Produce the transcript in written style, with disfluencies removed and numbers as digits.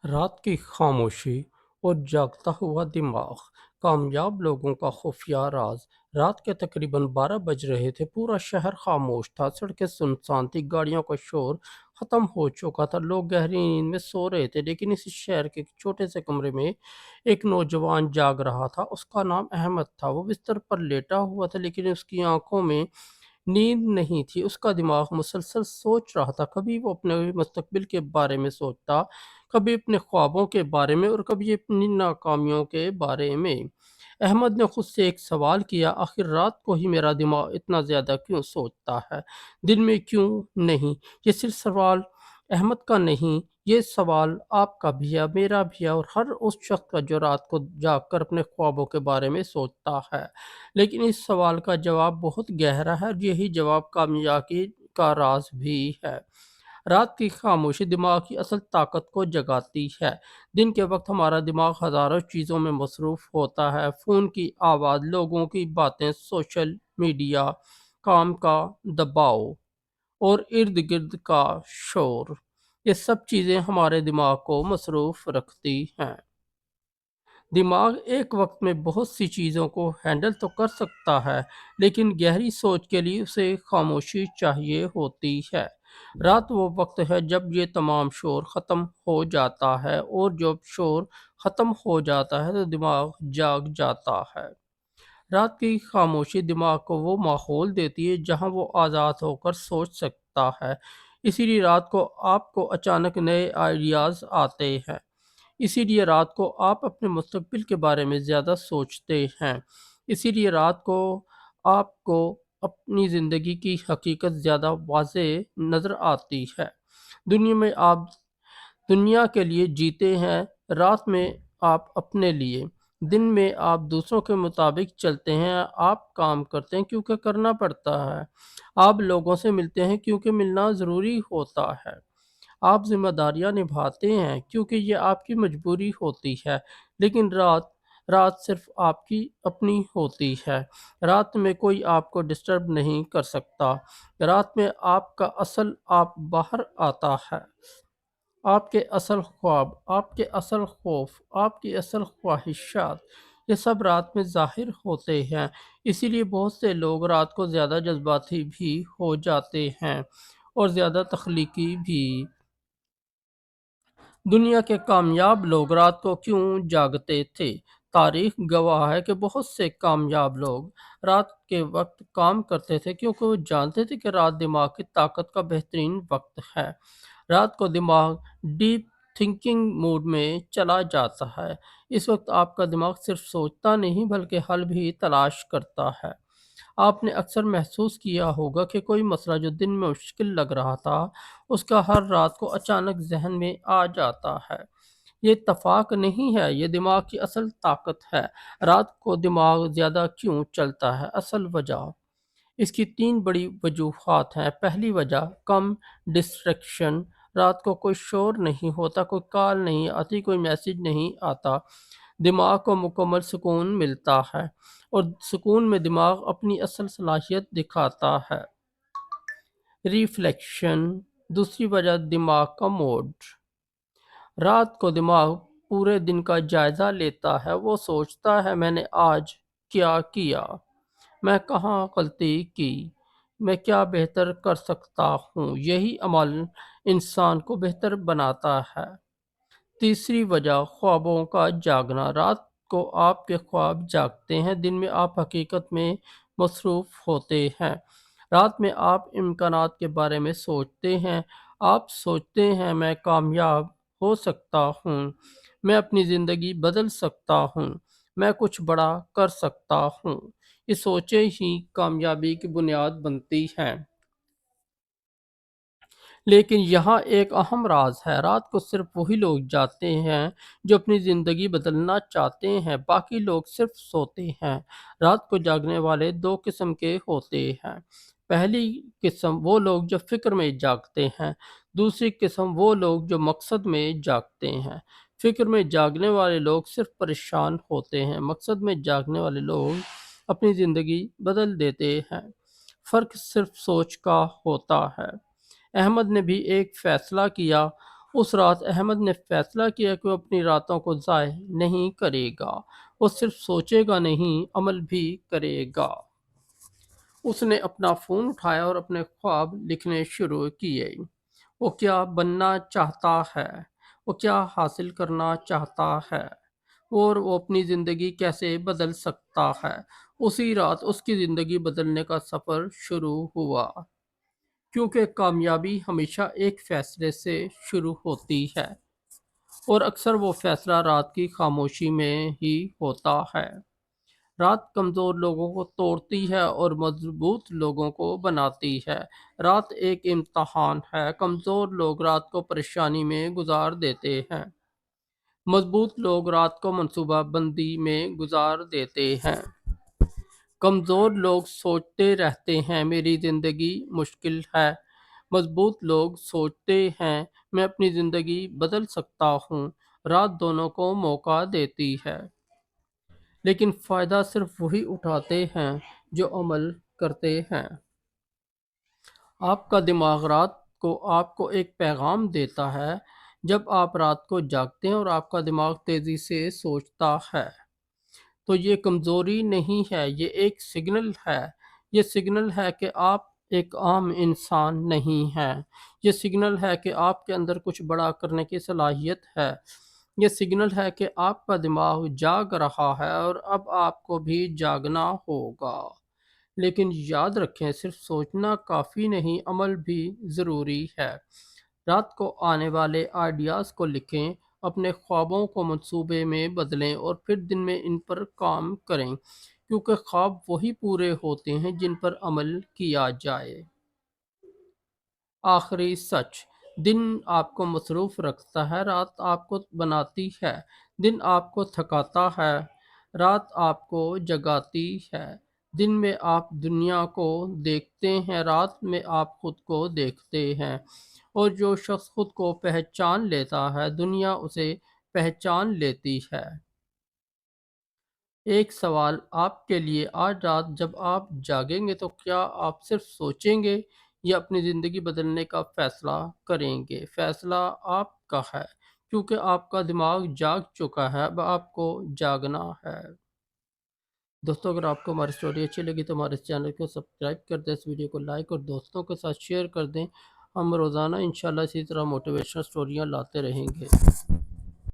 رات کی خاموشی اور جاگتا ہوا دماغ، کامیاب لوگوں کا خفیہ راز۔ رات کے تقریباً 12 بج رہے تھے، پورا شہر خاموش تھا، سڑکیں سنسان تھی، گاڑیوں کا شور ختم ہو چکا تھا، لوگ گہری نیند میں سو رہے تھے۔ لیکن اس شہر کے چھوٹے سے کمرے میں ایک نوجوان جاگ رہا تھا۔ اس کا نام احمد تھا۔ وہ بستر پر لیٹا ہوا تھا، لیکن اس کی آنکھوں میں نیند نہیں تھی۔ اس کا دماغ مسلسل سوچ رہا تھا، کبھی وہ اپنے مستقبل کے بارے میں سوچتا، کبھی اپنے خوابوں کے بارے میں، اور کبھی اپنی ناکامیوں کے بارے میں۔ احمد نے خود سے ایک سوال کیا، آخر رات کو ہی میرا دماغ اتنا زیادہ کیوں سوچتا ہے، دن میں کیوں نہیں؟ یہ صرف سوال احمد کا نہیں، یہ سوال آپ کا بھی ہے، میرا بھی ہے، اور ہر اس شخص کا جو رات کو جاگ کر اپنے خوابوں کے بارے میں سوچتا ہے۔ لیکن اس سوال کا جواب بہت گہرا ہے، اور یہی جواب کامیابی کا راز بھی ہے۔ رات کی خاموشی دماغ کی اصل طاقت کو جگاتی ہے۔ دن کے وقت ہمارا دماغ ہزاروں چیزوں میں مصروف ہوتا ہے، فون کی آواز، لوگوں کی باتیں، سوشل میڈیا، کام کا دباؤ اور ارد گرد کا شور۔ یہ سب چیزیں ہمارے دماغ کو مصروف رکھتی ہیں۔ دماغ ایک وقت میں بہت سی چیزوں کو ہینڈل تو کر سکتا ہے، لیکن گہری سوچ کے لیے اسے خاموشی چاہیے ہوتی ہے۔ رات وہ وقت ہے جب یہ تمام شور ختم ہو جاتا ہے، اور جب شور ختم ہو جاتا ہے تو دماغ جاگ جاتا ہے۔ رات کی خاموشی دماغ کو وہ ماحول دیتی ہے جہاں وہ آزاد ہو کر سوچ سکتا ہے۔ اسی لیے رات کو آپ کو اچانک نئے آئیڈیاز آتے ہیں۔ اسی لیے رات کو آپ اپنے مستقبل کے بارے میں زیادہ سوچتے ہیں۔ اسی لیے رات کو آپ کو اپنی زندگی کی حقیقت زیادہ واضح نظر آتی ہے۔ دنیا میں آپ دنیا کے لیے جیتے ہیں، رات میں آپ اپنے لیے۔ دن میں آپ دوسروں کے مطابق چلتے ہیں، آپ کام کرتے ہیں کیونکہ کرنا پڑتا ہے، آپ لوگوں سے ملتے ہیں کیونکہ ملنا ضروری ہوتا ہے، آپ ذمہ داریاں نبھاتے ہیں کیونکہ یہ آپ کی مجبوری ہوتی ہے۔ لیکن رات صرف آپ کی اپنی ہوتی ہے۔ رات میں کوئی آپ کو ڈسٹرب نہیں کر سکتا۔ رات میں آپ کا اصل آپ باہر آتا ہے۔ آپ کے اصل خواب، آپ کے اصل خوف، آپ کی اصل خواہشات، یہ سب رات میں ظاہر ہوتے ہیں۔ اسی لیے بہت سے لوگ رات کو زیادہ جذباتی بھی ہو جاتے ہیں اور زیادہ تخلیقی بھی۔ دنیا کے کامیاب لوگ رات کو کیوں جاگتے تھے؟ تاریخ گواہ ہے کہ بہت سے کامیاب لوگ رات کے وقت کام کرتے تھے، کیونکہ وہ جانتے تھے کہ رات دماغ کی طاقت کا بہترین وقت ہے۔ رات کو دماغ ڈیپ تھنکنگ موڈ میں چلا جاتا ہے۔ اس وقت آپ کا دماغ صرف سوچتا نہیں بلکہ حل بھی تلاش کرتا ہے۔ آپ نے اکثر محسوس کیا ہوگا کہ کوئی مسئلہ جو دن میں مشکل لگ رہا تھا، اس کا حل رات کو اچانک ذہن میں آ جاتا ہے۔ یہ اتفاق نہیں ہے، یہ دماغ کی اصل طاقت ہے۔ رات کو دماغ زیادہ کیوں چلتا ہے؟ اصل وجہ اس کی 3 بڑی وجوہات ہیں۔ پہلی وجہ، کم ڈسٹریکشن۔ رات کو کوئی شور نہیں ہوتا، کوئی کال نہیں آتی، کوئی میسج نہیں آتا، دماغ کو مکمل سکون ملتا ہے، اور سکون میں دماغ اپنی اصل صلاحیت دکھاتا ہے۔ ریفلیکشن۔ دوسری وجہ، دماغ کا موڈ۔ رات کو دماغ پورے دن کا جائزہ لیتا ہے، وہ سوچتا ہے میں نے آج کیا کیا، میں کہاں غلطی کی، میں کیا بہتر کر سکتا ہوں۔ یہی عمل انسان کو بہتر بناتا ہے۔ تیسری وجہ، خوابوں کا جاگنا۔ رات کو آپ کے خواب جاگتے ہیں، دن میں آپ حقیقت میں مصروف ہوتے ہیں۔ رات میں آپ امکانات کے بارے میں سوچتے ہیں، آپ سوچتے ہیں میں کامیاب ہو سکتا ہوں، میں اپنی زندگی بدل سکتا ہوں، میں کچھ بڑا کر سکتا ہوں۔ یہ سوچیں ہی کامیابی کی بنیاد بنتی ہیں۔ لیکن یہاں ایک اہم راز ہے، رات کو صرف وہی لوگ جاگتے ہیں جو اپنی زندگی بدلنا چاہتے ہیں، باقی لوگ صرف سوتے ہیں۔ رات کو جاگنے والے 2 قسم کے ہوتے ہیں۔ پہلی قسم وہ لوگ جو فکر میں جاگتے ہیں، دوسری قسم وہ لوگ جو مقصد میں جاگتے ہیں۔ فکر میں جاگنے والے لوگ صرف پریشان ہوتے ہیں، مقصد میں جاگنے والے لوگ اپنی زندگی بدل دیتے ہیں۔ فرق صرف سوچ کا ہوتا ہے۔ احمد نے بھی ایک فیصلہ کیا، اس رات احمد نے فیصلہ کیا کہ وہ اپنی راتوں کو ضائع نہیں کرے گا، وہ صرف سوچے گا نہیں، عمل بھی کرے گا۔ اس نے اپنا فون اٹھایا اور اپنے خواب لکھنے شروع کیے۔ وہ کیا بننا چاہتا ہے، وہ کیا حاصل کرنا چاہتا ہے، اور وہ اپنی زندگی کیسے بدل سکتا ہے۔ اسی رات اس کی زندگی بدلنے کا سفر شروع ہوا، کیونکہ کامیابی ہمیشہ ایک فیصلے سے شروع ہوتی ہے، اور اکثر وہ فیصلہ رات کی خاموشی میں ہی ہوتا ہے۔ رات کمزور لوگوں کو توڑتی ہے اور مضبوط لوگوں کو بناتی ہے۔ رات ایک امتحان ہے، کمزور لوگ رات کو پریشانی میں گزار دیتے ہیں، مضبوط لوگ رات کو منصوبہ بندی میں گزار دیتے ہیں۔ کمزور لوگ سوچتے رہتے ہیں میری زندگی مشکل ہے، مضبوط لوگ سوچتے ہیں میں اپنی زندگی بدل سکتا ہوں۔ رات دونوں کو موقع دیتی ہے، لیکن فائدہ صرف وہی اٹھاتے ہیں جو عمل کرتے ہیں۔ آپ کا دماغ رات کو آپ کو ایک پیغام دیتا ہے۔ جب آپ رات کو جاگتے ہیں اور آپ کا دماغ تیزی سے سوچتا ہے تو یہ کمزوری نہیں ہے، یہ ایک سگنل ہے۔ یہ سگنل ہے کہ آپ ایک عام انسان نہیں ہیں، یہ سگنل ہے کہ آپ کے اندر کچھ بڑا کرنے کی صلاحیت ہے، یہ سگنل ہے کہ آپ کا دماغ جاگ رہا ہے اور اب آپ کو بھی جاگنا ہوگا۔ لیکن یاد رکھیں، صرف سوچنا کافی نہیں، عمل بھی ضروری ہے۔ رات کو آنے والے آئیڈیاز کو لکھیں، اپنے خوابوں کو منصوبے میں بدلیں اور پھر دن میں ان پر کام کریں، کیونکہ خواب وہی پورے ہوتے ہیں جن پر عمل کیا جائے۔ آخری سچ: دن آپ کو مصروف رکھتا ہے، رات آپ کو بناتی ہے۔ دن آپ کو تھکاتا ہے، رات آپ کو جگاتی ہے۔ دن میں آپ دنیا کو دیکھتے ہیں، رات میں آپ خود کو دیکھتے ہیں، اور جو شخص خود کو پہچان لیتا ہے دنیا اسے پہچان لیتی ہے۔ ایک سوال آپ کے لیے: آج رات جب آپ جاگیں گے تو کیا آپ صرف سوچیں گے یا اپنی زندگی بدلنے کا فیصلہ کریں گے؟ فیصلہ آپ کا ہے، کیونکہ آپ کا دماغ جاگ چکا ہے، اب آپ کو جاگنا ہے۔ دوستوں، اگر آپ کو ہماری اسٹوری اچھی لگی تو ہمارے چینل کو سبسکرائب کر دیں، اس ویڈیو کو لائک اور دوستوں کے ساتھ شیئر کر دیں۔ ہم روزانہ انشاءاللہ اسی طرح موٹیویشنل اسٹوریاں لاتے رہیں گے۔